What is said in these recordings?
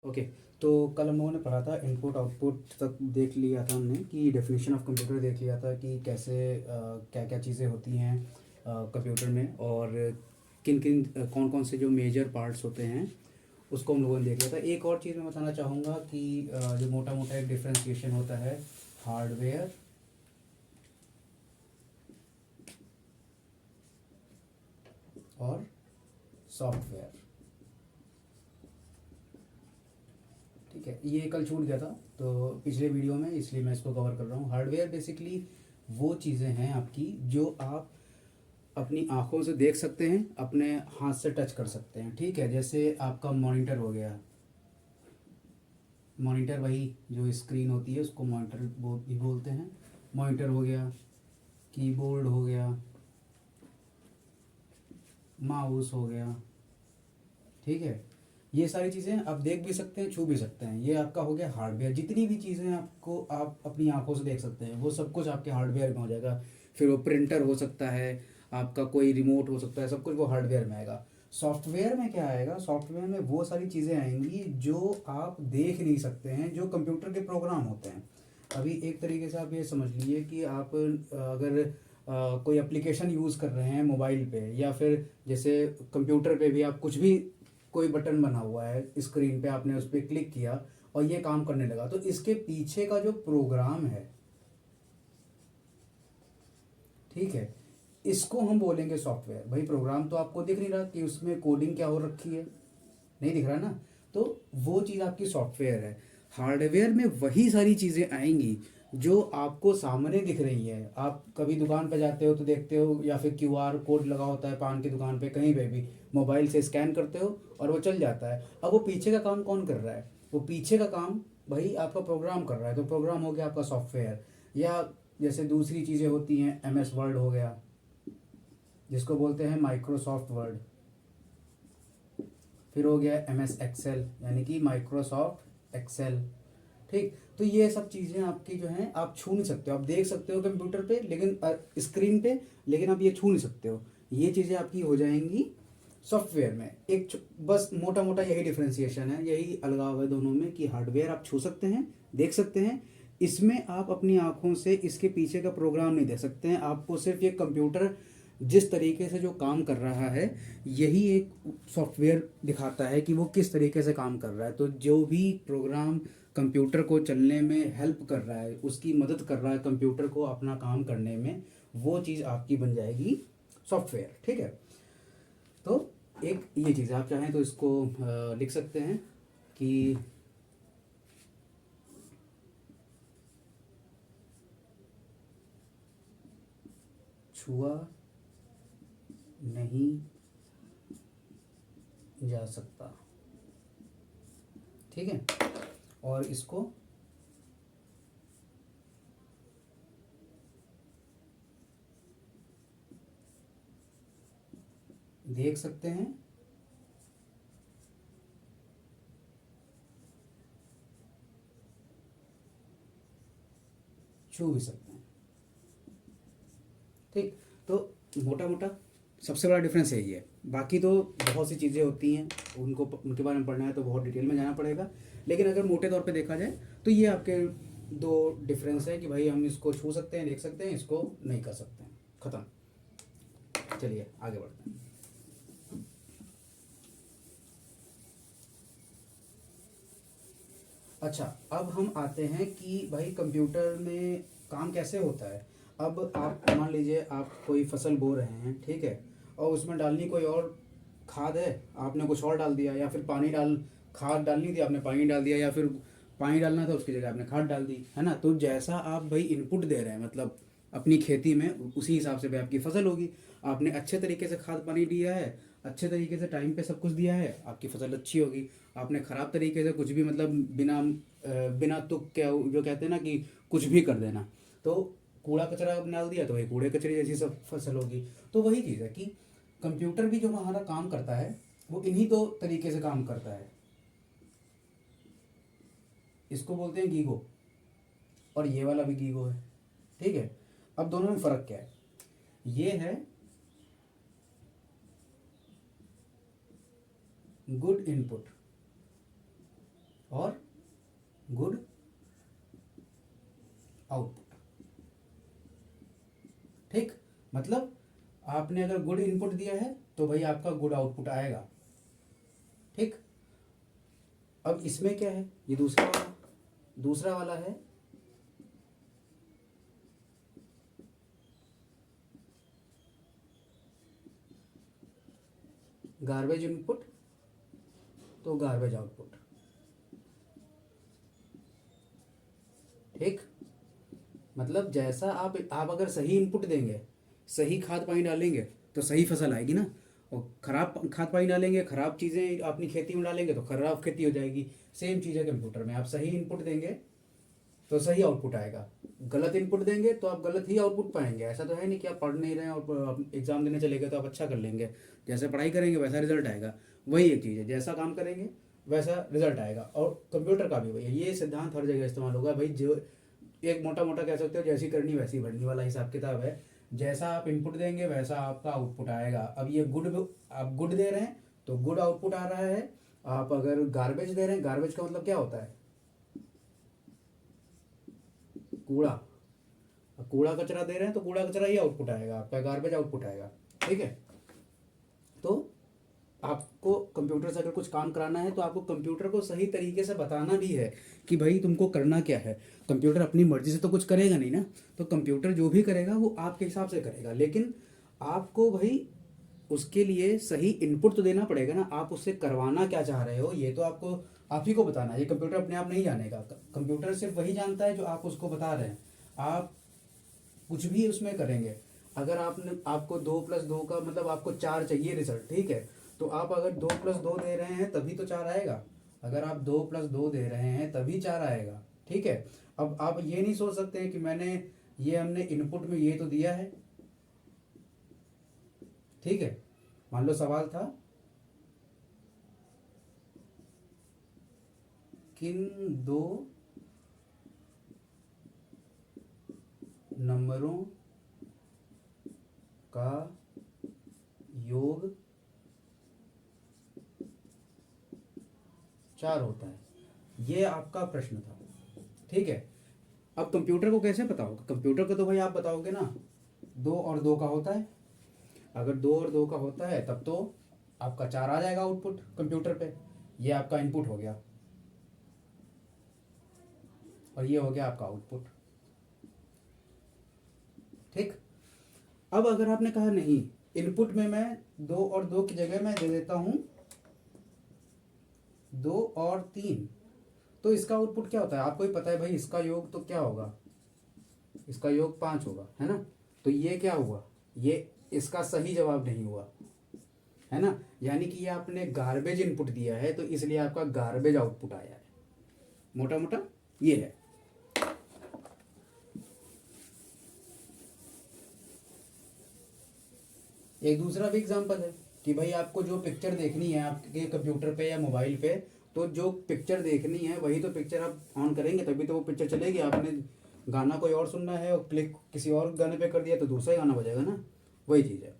Okay. तो कल हम लोगों ने पढ़ा था इनपुट आउटपुट तक देख लिया था हमने कि डेफिनेशन ऑफ कंप्यूटर देख लिया था कि कैसे क्या क्या चीज़ें होती हैं कंप्यूटर में, और किन किन कौन कौन से जो मेजर पार्ट्स होते हैं उसको हम लोगों ने देख लिया था। एक और चीज़ मैं बताना चाहूँगा कि जो मोटा मोटा एक डिफ्रेंसिएशन होता है हार्डवेयर और सॉफ्टवेयर। ठीक है, ये कल छूट गया था तो पिछले वीडियो में, इसलिए मैं इसको कवर कर रहा हूँ। हार्डवेयर बेसिकली वो चीज़ें हैं आपकी जो आप अपनी आँखों से देख सकते हैं, अपने हाथ से टच कर सकते हैं। ठीक है, जैसे आपका मॉनिटर हो गया। मॉनिटर वही जो स्क्रीन होती है उसको मॉनिटर भी बोलते हैं। मॉनिटर हो गया, कीबोर्ड हो गया, माउस हो गया। ठीक है, ये सारी चीज़ें आप देख भी सकते हैं, छू भी सकते हैं। ये आपका हो गया हार्डवेयर। जितनी भी चीज़ें आपको आप अपनी आंखों से देख सकते हैं वो सब कुछ आपके हार्डवेयर में हो जाएगा। फिर वो प्रिंटर हो सकता है, आपका कोई रिमोट हो सकता है, सब कुछ वो हार्डवेयर में आएगा। सॉफ्टवेयर में क्या आएगा? सॉफ्टवेयर में वो सारी चीज़ें आएंगी जो आप देख नहीं सकते हैं, जो कंप्यूटर के प्रोग्राम होते हैं। अभी एक तरीके से आप ये समझ लीजिए कि आप अगर कोई एप्लीकेशन यूज़ कर रहे हैं मोबाइल पे, या फिर जैसे कंप्यूटर पे भी आप कुछ भी, कोई बटन बना हुआ है स्क्रीन पे, आपने उस पर क्लिक किया और ये काम करने लगा, तो इसके पीछे का जो प्रोग्राम है, ठीक है, इसको हम बोलेंगे सॉफ्टवेयर। भाई प्रोग्राम तो आपको दिख नहीं रहा कि उसमें कोडिंग क्या हो रखी है, नहीं दिख रहा ना, तो वो चीज़ आपकी सॉफ्टवेयर है। हार्डवेयर में वही सारी चीज़ें आएंगी जो आपको सामने दिख रही है। आप कभी दुकान पे जाते हो तो देखते हो, या फिर क्यूआर कोड लगा होता है पान की दुकान पे, कहीं पे भी मोबाइल से स्कैन करते हो और वो चल जाता है। अब वो पीछे का काम कौन कर रहा है? वो पीछे का काम भाई आपका प्रोग्राम कर रहा है, तो प्रोग्राम हो गया आपका सॉफ्टवेयर। या जैसे दूसरी चीज़ें होती हैं, एम एस वर्ड हो गया, जिसको बोलते हैं माइक्रोसॉफ्ट वर्ड। फिर हो गया एम एस एक्सेल, यानी कि माइक्रोसॉफ्ट एक्सेल। ठीक, तो ये सब चीज़ें आपकी जो हैं आप छू नहीं सकते हो। आप देख सकते हो कंप्यूटर पे, लेकिन स्क्रीन पे, लेकिन आप ये छू नहीं सकते हो। ये चीज़ें आपकी हो जाएंगी सॉफ्टवेयर में। बस मोटा मोटा यही डिफ्रेंसिएशन है, यही अलगाव है दोनों में, कि हार्डवेयर आप छू सकते हैं, देख सकते हैं। इसमें आप अपनी आंखों से इसके पीछे का प्रोग्राम नहीं देख सकते हैं। आपको सिर्फ ये कंप्यूटर जिस तरीके से जो काम कर रहा है, यही एक सॉफ्टवेयर दिखाता है कि वो किस तरीके से काम कर रहा है। तो जो भी प्रोग्राम कंप्यूटर को चलने में हेल्प कर रहा है, उसकी मदद कर रहा है कंप्यूटर को अपना काम करने में, वो चीज़ आपकी बन जाएगी सॉफ्टवेयर। ठीक है, तो एक ये चीज़ आप चाहें तो इसको लिख सकते हैं कि छुआ नहीं जा सकता। ठीक है, और इसको देख सकते हैं, छू भी सकते हैं। ठीक, तो मोटा मोटा सबसे बड़ा डिफरेंस यही है। बाकी तो बहुत सी चीज़ें होती हैं, उनको उनके बारे में पढ़ना है तो बहुत डिटेल में जाना पड़ेगा। लेकिन अगर मोटे तौर पे देखा जाए तो ये आपके दो डिफरेंस है कि भाई हम इसको छू सकते हैं, देख सकते हैं, इसको नहीं कर सकते हैं। ख़त्म। चलिए आगे बढ़ते हैं। अच्छा, अब हम आते हैं कि भाई कंप्यूटर में काम कैसे होता है। अब आप मान लीजिए आप कोई फसल बो रहे हैं, ठीक है, और उसमें डालनी कोई और खाद है, आपने कुछ और डाल दिया, या फिर खाद डालनी थी आपने पानी डाल दिया, या फिर पानी डालना था उसकी जगह आपने खाद डाल दी, है ना। तो जैसा आप भाई इनपुट दे रहे हैं, मतलब अपनी खेती में, उसी हिसाब से भाई आपकी फसल होगी। आपने अच्छे तरीके से खाद पानी दिया है, अच्छे तरीके से टाइम पे सब कुछ दिया है, आपकी फसल अच्छी होगी। आपने ख़राब तरीके से कुछ भी, मतलब बिना तुक के, जो कहते हैं ना कि कुछ भी कर देना, तो कूड़ा कचरा आपने डाल दिया तो वही कूड़े कचरे जैसी सब फसल होगी। तो वही चीज़ है कि कंप्यूटर भी जो हमारा काम करता है वो इन्हीं दो तरीके से काम करता है। इसको बोलते हैं गीगो, और ये वाला भी गीगो है। ठीक है, अब दोनों में फ़र्क क्या है? ये है गुड इनपुट, और गुड आउटपुट। ठीक, मतलब आपने अगर गुड इनपुट दिया है तो भाई आपका गुड आउटपुट आएगा। ठीक, अब इसमें क्या है, ये दूसरा वाला है गार्बेज इनपुट तो गार्बेज आउटपुट। ठीक, मतलब जैसा आप अगर सही इनपुट देंगे, सही खाद पानी डालेंगे तो सही फसल आएगी ना, और खराब खाद पानी डालेंगे, खराब चीज़ें अपनी खेती में डालेंगे तो खराब खेती हो जाएगी। सेम चीज़ है कंप्यूटर में, आप सही इनपुट देंगे तो सही आउटपुट आएगा, गलत इनपुट देंगे तो आप गलत ही आउटपुट पाएंगे। ऐसा तो है नहीं कि आप पढ़ नहीं रहे हैं और एग्जाम देने चले गए तो आप अच्छा कर लेंगे। जैसे पढ़ाई करेंगे वैसा रिजल्ट आएगा, वही एक चीज़ है, जैसा काम करेंगे वैसा रिजल्ट आएगा। और कंप्यूटर का भी वही है, ये सिद्धांत हर जगह इस्तेमाल होगा भाई। जो एक मोटा मोटा कह सकते हो जैसी करनी वैसी भरनी वाला हिसाब किताब है, जैसा आप इनपुट देंगे वैसा आपका आउटपुट आएगा। अब ये आप गुड दे रहे हैं तो गुड आउटपुट आ रहा है। आप अगर गार्बेज दे रहे हैं, गार्बेज का मतलब क्या होता है, कूड़ा, कूड़ा कचरा दे रहे हैं तो कूड़ा कचरा ही आउटपुट आएगा आपका, गार्बेज आउटपुट आएगा। ठीक है, तो आपको कंप्यूटर से अगर कुछ काम कराना है तो आपको कंप्यूटर को सही तरीके से बताना भी है कि भाई तुमको करना क्या है। कंप्यूटर अपनी मर्जी से तो कुछ करेगा नहीं ना, तो कंप्यूटर जो भी करेगा वो आपके हिसाब से करेगा, लेकिन आपको भाई उसके लिए सही इनपुट तो देना पड़ेगा ना। आप उससे करवाना क्या चाह रहे हो ये तो आपको आप ही को बताना है, ये कंप्यूटर अपने आप नहीं जानेगा। कंप्यूटर सिर्फ वही जानता है जो आप उसको बता रहे हैं। आप कुछ भी उसमें करेंगे, अगर आपको 2+2 का मतलब आपको 4 चाहिए रिजल्ट, ठीक है, तो आप अगर 2+2 दे रहे हैं तभी तो 4 आएगा। अगर आप 2+2 दे रहे हैं तभी 4 आएगा। ठीक है, अब आप ये नहीं सोच सकते हैं कि हमने इनपुट में ये तो दिया है। ठीक है, मान लो सवाल था किन दो नंबरों का योग 4 होता है, ये आपका प्रश्न था। ठीक है, अब कंप्यूटर को कैसे पता होगा, कंप्यूटर को तो भाई आप बताओगे ना 2 और 2 का होता है। अगर 2 और 2 का होता है तब तो आपका 4 आ जाएगा आउटपुट कंप्यूटर पे। ये आपका इनपुट हो गया और ये हो गया आपका आउटपुट। ठीक, अब अगर आपने कहा नहीं, इनपुट में मैं 2 और 2 की जगह मैं दे देता हूं 2 और 3, तो इसका आउटपुट क्या होता है आपको ही पता है भाई। इसका योग तो क्या होगा, इसका योग 5 होगा, है ना। तो ये क्या हुआ, ये इसका सही जवाब नहीं हुआ, है ना। यानी कि ये आपने गार्बेज इनपुट दिया है तो इसलिए आपका गार्बेज आउटपुट आया है। मोटा मोटा ये है। एक दूसरा भी एग्जांपल है कि भाई आपको जो पिक्चर देखनी है आपके कंप्यूटर पे या मोबाइल पे, तो जो पिक्चर देखनी है वही तो पिक्चर आप ऑन करेंगे तभी तो वो पिक्चर चलेगी। आपने गाना कोई और सुनना है और क्लिक किसी और गाने पे कर दिया तो दूसरा ही गाना बजेगा ना, वही चीज़ है।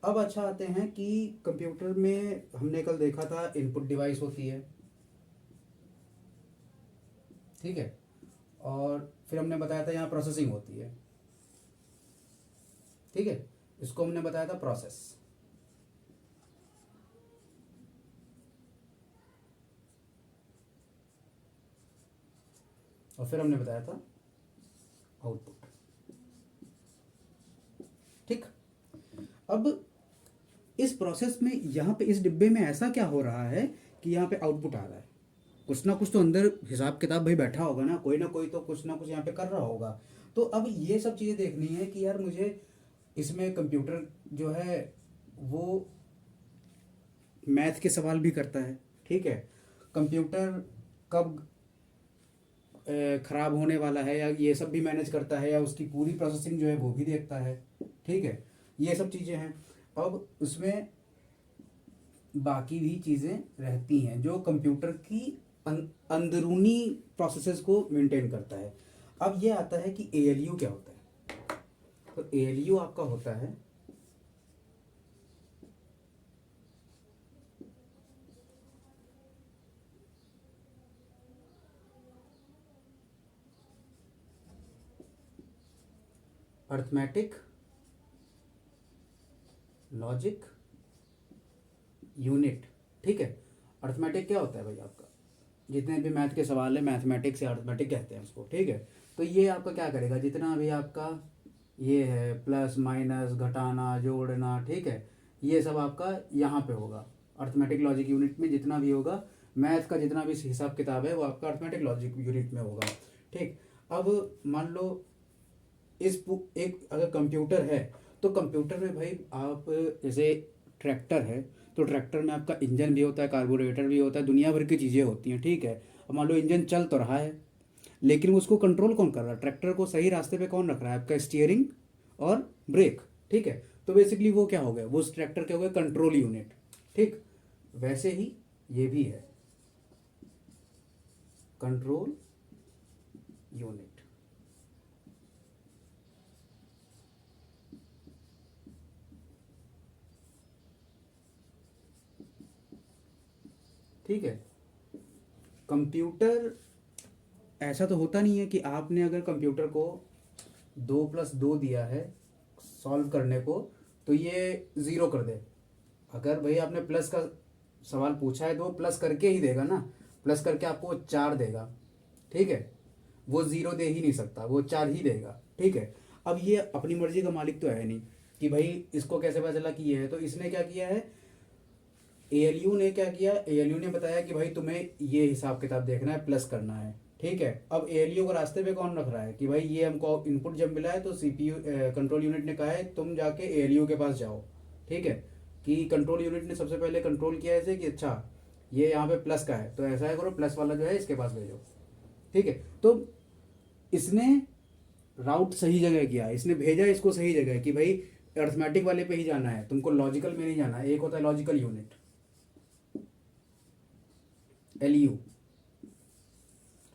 अब अच्छा आते हैं कि कंप्यूटर में हमने कल देखा था इनपुट डिवाइस होती है, ठीक है, और फिर हमने बताया था यहाँ प्रोसेसिंग होती है। ठीक है, इसको हमने बताया था प्रोसेस। और फिर हमने बताया था आउटपुट। ठीक, अब इस प्रोसेस में यहाँ पे इस डिब्बे में ऐसा क्या हो रहा है कि यहाँ पे आउटपुट आ रहा है। कुछ ना कुछ तो अंदर हिसाब किताब भाई बैठा होगा ना कोई तो कुछ ना कुछ यहाँ पे कर रहा होगा। तो अब ये सब चीज़ें देखनी है कि यार मुझे इसमें कंप्यूटर जो है वो मैथ के सवाल भी करता है। ठीक है, कंप्यूटर कब ख़राब होने वाला है या ये सब भी मैनेज करता है, या उसकी पूरी प्रोसेसिंग जो है वो भी देखता है। ठीक है, ये सब चीज़ें हैं। अब उसमें बाकी भी चीज़ें रहती हैं जो कंप्यूटर की अंदरूनी प्रोसेसेस को मेंटेन करता है। अब ये आता है कि एएलयू क्या होता है। तो एएलयू आपका होता है अर्थमेटिक लॉजिक यूनिट। ठीक है, अर्थमेटिक क्या होता है भाई आपका, जितने भी मैथ के सवाल है मैथमेटिक्स या अर्थमेटिक कहते हैं उसको। ठीक है, तो ये आपका क्या करेगा, जितना भी आपका ये है प्लस माइनस घटाना जोड़ना, ठीक है, ये सब आपका यहाँ पे होगा अर्थमेटिक लॉजिक यूनिट में। जितना भी होगा मैथ का जितना भी हिसाब किताब है वो आपका अर्थमेटिक लॉजिक यूनिट में होगा। ठीक, अब मान लो एक अगर कंप्यूटर है तो कंप्यूटर में भाई आप जैसे ट्रैक्टर है तो ट्रैक्टर में आपका इंजन भी होता है, कार्बोरेटर भी होता है, दुनिया भर की चीज़ें होती हैं। ठीक है, अब मान लो इंजन चल तो रहा है लेकिन उसको कंट्रोल कौन कर रहा है, ट्रैक्टर को सही रास्ते पे कौन रख रहा है, आपका स्टीयरिंग और ब्रेक। ठीक है, तो बेसिकली वो क्या हो गया, वो उस ट्रैक्टर के हो गया कंट्रोल यूनिट। ठीक, वैसे ही ये भी है कंट्रोल यूनिट। ठीक है, कंप्यूटर ऐसा तो होता नहीं है कि आपने अगर कंप्यूटर को 2+2 दिया है सॉल्व करने को तो ये ज़ीरो कर दे। अगर भाई आपने प्लस का सवाल पूछा है तो वो प्लस करके ही देगा ना, प्लस करके आपको 4 देगा। ठीक है, वो ज़ीरो दे ही नहीं सकता, वो 4 ही देगा। ठीक है, अब ये अपनी मर्जी का मालिक तो है नहीं कि भाई इसको कैसे पता चला कि ये है, तो इसने क्या किया है, एएलयू ने क्या किया, एएलयू ने बताया कि भाई तुम्हें ये हिसाब किताब देखना है, प्लस करना है। ठीक है, अब एएलयू को रास्ते पे कौन रख रहा है कि भाई ये हमको इनपुट जब मिला है तो सीपीयू कंट्रोल यूनिट ने कहा है तुम जाके एएलयू के पास जाओ। ठीक है, कि कंट्रोल यूनिट ने सबसे पहले कंट्रोल किया ऐसे कि अच्छा ये यहाँ पे प्लस का है तो ऐसा है करो, प्लस वाला जो है इसके पास भेजो। ठीक है, तो इसने राउट सही जगह किया, इसने भेजा इसको सही जगह कि भाई अर्थमेटिक वाले पे ही जाना है, तुमको लॉजिकल में नहीं जाना है। एक होता है logical unit LU.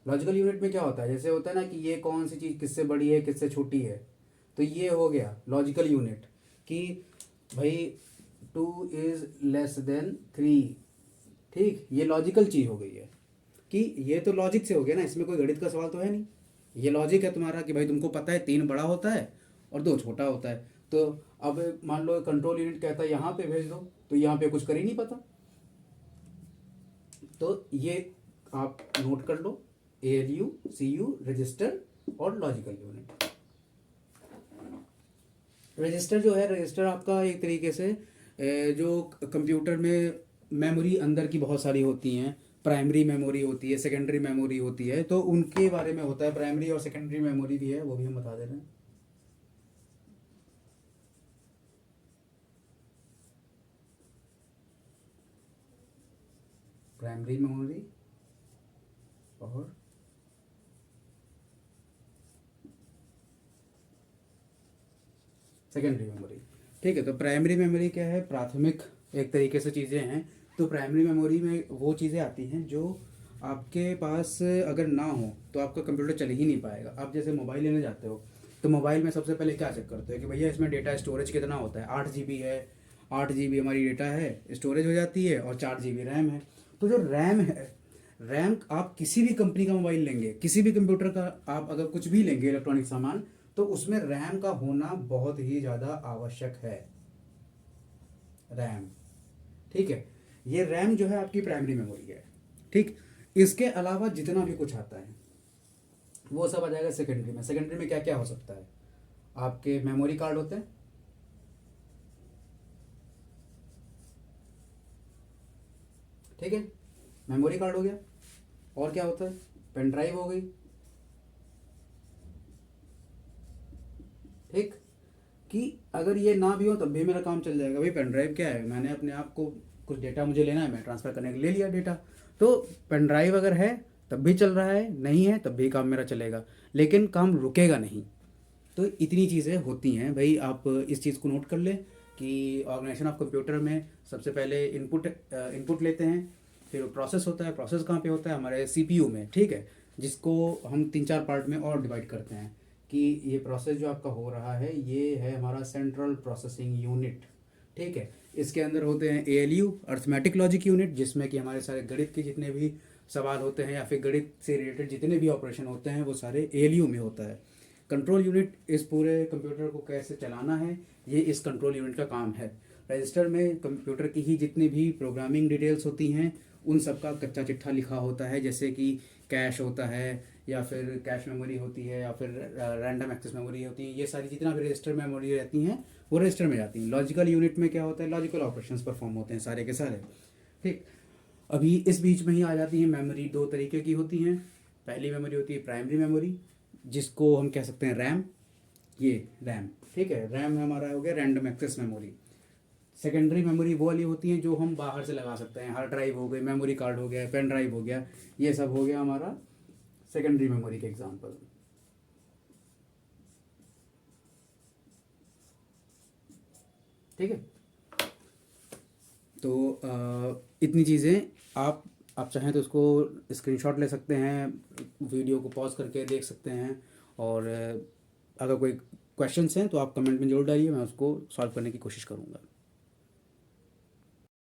Logical unit में क्या होता है, जैसे होता है ना कि ये कौन सी चीज़ किससे बड़ी है किससे छोटी है, तो ये हो गया लॉजिकल यूनिट कि भाई 2 > 3। ठीक, ये लॉजिकल चीज़ हो गई है कि ये तो लॉजिक से हो गया ना, इसमें कोई गणित का सवाल तो है नहीं, ये लॉजिक है तुम्हारा कि भाई तुमको पता है 3 बड़ा होता है और 2 छोटा होता है। तो अब मान लो कंट्रोल यूनिट कहता है यहाँ पे भेज दो, तो यहाँ पे कुछ कर ही नहीं पता। तो ये आप नोट कर लो, एएलयू, सीयू, रजिस्टर और लॉजिकल यूनिट। रजिस्टर जो है, रजिस्टर आपका एक तरीके से जो कंप्यूटर में मेमोरी अंदर की बहुत सारी होती हैं, प्राइमरी मेमोरी होती है, सेकेंडरी मेमोरी होती है, तो उनके बारे में होता है। प्राइमरी और सेकेंडरी मेमोरी भी है, वो भी हम बता दे रहे हैं। प्राइमरी मेमोरी और सेकेंडरी मेमोरी। ठीक है, तो प्राइमरी मेमोरी क्या है, प्राथमिक एक तरीके से चीज़ें हैं। तो प्राइमरी मेमोरी में वो चीज़ें आती हैं जो आपके पास अगर ना हो तो आपका कंप्यूटर चल ही नहीं पाएगा। आप जैसे मोबाइल लेने जाते हो तो मोबाइल में सबसे पहले क्या चेक करते हो कि भैया इसमें डेटा स्टोरेज कितना होता है, 8 GB है, 8 GB हमारी डेटा है स्टोरेज हो जाती है और 4 GB रैम है। तो जो रैम है, रैम आप किसी भी कंपनी का मोबाइल लेंगे, किसी भी कंप्यूटर का आप अगर कुछ भी लेंगे इलेक्ट्रॉनिक सामान, तो उसमें रैम का होना बहुत ही ज़्यादा आवश्यक है, रैम। ठीक है, ये रैम जो है आपकी प्राइमरी मेमोरी है। ठीक, इसके अलावा जितना भी कुछ आता है वो सब आ जाएगा सेकेंडरी में। सेकेंडरी में क्या क्या हो सकता है, आपके मेमोरी कार्ड होते हैं। ठीक है, मेमोरी कार्ड हो गया, और क्या होता है, पेन ड्राइव हो गई। ठीक, कि अगर ये ना भी हो तब भी मेरा काम चल जाएगा। भाई पेन ड्राइव क्या है, मैंने अपने आप को कुछ डेटा मुझे लेना है, मैं ट्रांसफ़र करने के लिए ले लिया डेटा, तो पेन ड्राइव अगर है तब भी चल रहा है, नहीं है तब भी काम मेरा चलेगा, लेकिन काम रुकेगा नहीं। तो इतनी चीज़ें होती हैं भाई, आप इस चीज़ को नोट कर लें कि ऑर्गेनाइजेशन ऑफ कंप्यूटर में सबसे पहले इनपुट लेते हैं, फिर प्रोसेस होता है। प्रोसेस कहाँ पे होता है, हमारे सीपीयू में। ठीक है, जिसको हम 3-4 पार्ट में और डिवाइड करते हैं कि ये प्रोसेस जो आपका हो रहा है ये है हमारा सेंट्रल प्रोसेसिंग यूनिट। ठीक है, इसके अंदर होते हैं एएलयू, अर्थमेटिक लॉजिक यूनिट, जिसमें कि हमारे सारे गणित के जितने भी सवाल होते हैं या फिर गणित से रिलेटेड जितने भी ऑपरेशन होते हैं वो सारे एएलयू में होता है। कंट्रोल यूनिट इस पूरे कंप्यूटर को कैसे चलाना है, ये इस कंट्रोल यूनिट का काम है। रजिस्टर में कंप्यूटर की ही जितनी भी प्रोग्रामिंग डिटेल्स होती हैं उन सब का कच्चा चिट्ठा लिखा होता है, जैसे कि कैश होता है या फिर कैश मेमोरी होती है या फिर रैंडम एक्सेस मेमोरी होती है, ये सारी जितना भी रजिस्टर मेमोरी रहती हैं वो रजिस्टर में जाती हैं। लॉजिकल यूनिट में क्या होता है, लॉजिकल ऑपरेशंस परफॉर्म होते हैं सारे के सारे। ठीक, अभी इस बीच में ही आ जाती है मेमोरी। दो तरीके की होती हैं। पहली मेमोरी होती है प्राइमरी मेमोरी, जिसको हम कह सकते हैं रैम, ये रैम, ठीक है, रैम हमारा हो गया random access memory. Secondary memory वो वाली होती हैं जो हम बाहर से लगा सकते हैं, हार्ड ड्राइव हो गई, मेमोरी कार्ड हो गया, पेन ड्राइव हो गया, ये सब हो गया हमारा सेकेंडरी मेमोरी के एग्जांपल। ठीक है, तो इतनी चीज़ें आप चाहें तो उसको स्क्रीनशॉट ले सकते हैं, वीडियो को पॉज करके देख सकते हैं, और अगर कोई क्वेश्चंस हैं तो आप कमेंट में जरूर डालिए, मैं उसको सॉल्व करने की कोशिश करूँगा।